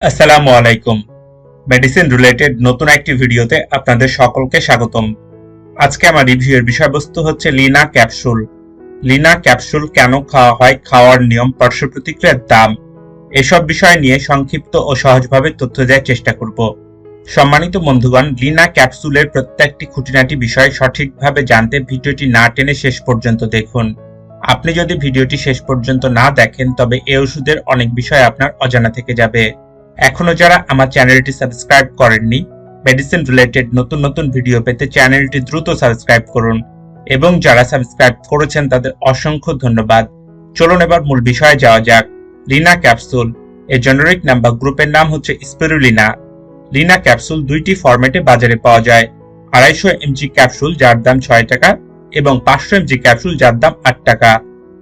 আসসালামু আলাইকুম। Medicine related নতুন একটি ভিডিওতে আপনাদের সকলকে স্বাগতম। আজকে আমার রিভিউয়ের বিষয়বস্তু হচ্ছে লিনা ক্যাপসুল। লিনা ক্যাপসুল কেন খাওয়া হয়, খাওয়ার নিয়ম, পার্শ্ব প্রতিক্রিয়ার দাম, এসব বিষয় নিয়ে সংক্ষিপ্ত ও সহজভাবে তথ্য দেওয়ার চেষ্টা করব। সম্মানিত বন্ধুগণ, লিনা ক্যাপসুলের প্রত্যেকটি খুঁটিনাটি বিষয় সঠিকভাবে জানতে ভিডিওটি না টেনে শেষ পর্যন্ত দেখুন। আপনি যদি ভিডিওটি শেষ পর্যন্ত না দেখেন তবে এই ওষুধের অনেক বিষয় আপনার অজানা থেকে যাবে। এখনো যারা আমার চ্যানেলটি সাবস্ক্রাইব করেননি, মেডিসিন রিলেটেড নতুন নতুন ভিডিও পেতে চ্যানেলটি দ্রুত সাবস্ক্রাইব করুন, এবং যারা সাবস্ক্রাইব করেছেন তাদের অসংখ্য ধন্যবাদ। চলুন এবার মূল বিষয়ে যাওয়া যাক। লিনা ক্যাপসুল এর জেনারিক নাম বা গ্রুপের নাম হচ্ছে স্পিরুলিনা। লিনা ক্যাপসুল দুইটি ফরম্যাটে বাজারে পাওয়া যায়: 250 mg ক্যাপসুল যার দাম 6 টাকা এবং 500 mg ক্যাপসুল যার দাম 8 টাকা।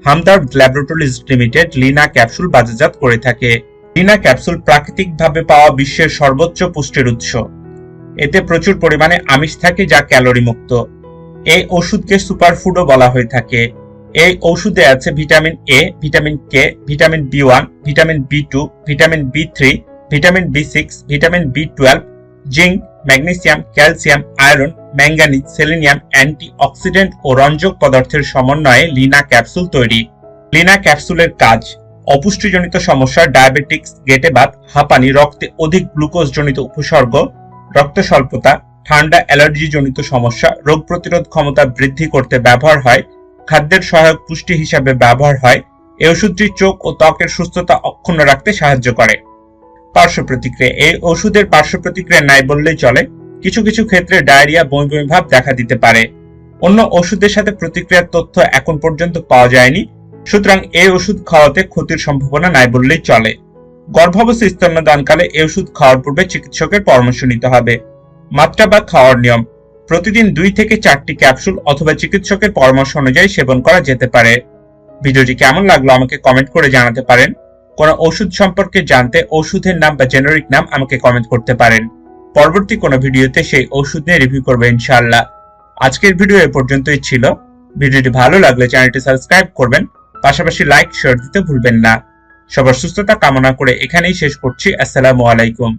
Hamdard laboratories limited Lina capsule বাজারজাত করে থাকে। লিনা ক্যাপসুল প্রাকৃতিকভাবে পাওয়া বিশ্বের সর্বোচ্চ পুষ্টির উৎস। এতে প্রচুর পরিমাণে আমিষ থাকে যা ক্যালোরি মুক্ত। এই ওষুধকে সুপারফুডও বলা হয়ে থাকে। এই ওষুধে আছে vitamin A, vitamin K, vitamin B one, vitamin B2, vitamin বি3, vitamin বি6, vitamin বি12, zinc, magnesium, calcium, iron, manganese, selenium, antioxidant ও রঞ্জক পদার্থের সমন্বয়ে লিনা ক্যাপসুল তৈরি। লিনা ক্যাপসুলের কাজ: অপুষ্টিজনিত সমস্যা, ডায়াবেটিক্স, গেটে বাত, হাঁপানি, রক্তে অধিক গ্লুকোজজনিত উপসর্গ, রক্ত স্বল্পতা, ঠান্ডা, অ্যালার্জিজনিত সমস্যা, রোগ প্রতিরোধ ক্ষমতা বৃদ্ধি করতে ব্যবহার হয়, খাদ্যের সহায়ক পুষ্টি হিসাবে ব্যবহার হয়। এই ওষুধটি চোখ ও ত্বকের সুস্থতা অক্ষুণ্ণ রাখতে সাহায্য করে। পার্শ্ব প্রতিক্রিয়া: এই ওষুধের পার্শ্ব প্রতিক্রিয়া নাই বললেই চলে। কিছু কিছু ক্ষেত্রে ডায়রিয়া, বমি বমি ভাব দেখা দিতে পারে। অন্য ওষুধের সাথে প্রতিক্রিয়ার তথ্য এখন পর্যন্ত পাওয়া যায়নি, সুতরাং এই ওষুধ খাওয়াতে ক্ষতির সম্ভাবনা নাই বললেই চলে। গর্ভাবস্থা স্তন্যদানকালে এই ওষুধ খাওয়ার পূর্বে চিকিৎসকের পরামর্শ নিতে হবে। মাত্রা বা খাওয়ার নিয়ম: প্রতিদিন 2 থেকে 4টি ক্যাপসুল অথবা চিকিৎসকের পরামর্শ অনুযায়ী সেবন করা যেতে পারে। ভিডিওটি কেমন লাগলো আমাকে কমেন্ট করে জানাতে পারেন। কোন ওষুধ সম্পর্কে জানতে ওষুধের নাম বা জেনারিক নাম আমাকে কমেন্ট করতে পারেন। পরবর্তী কোনো ভিডিওতে সেই ওষুধ নিয়ে রিভিউ করবো ইনশাআল্লাহ। আজকের ভিডিও এ পর্যন্তই ছিল। ভিডিওটি ভালো লাগলে চ্যানেলটি সাবস্ক্রাইব করবেন, পাশাপাশি লাইক শেয়ার দিতে ভুলবেন না। সবার সুস্থতা কামনা করে এখানেই শেষ করছি। আসসালামু আলাইকুম।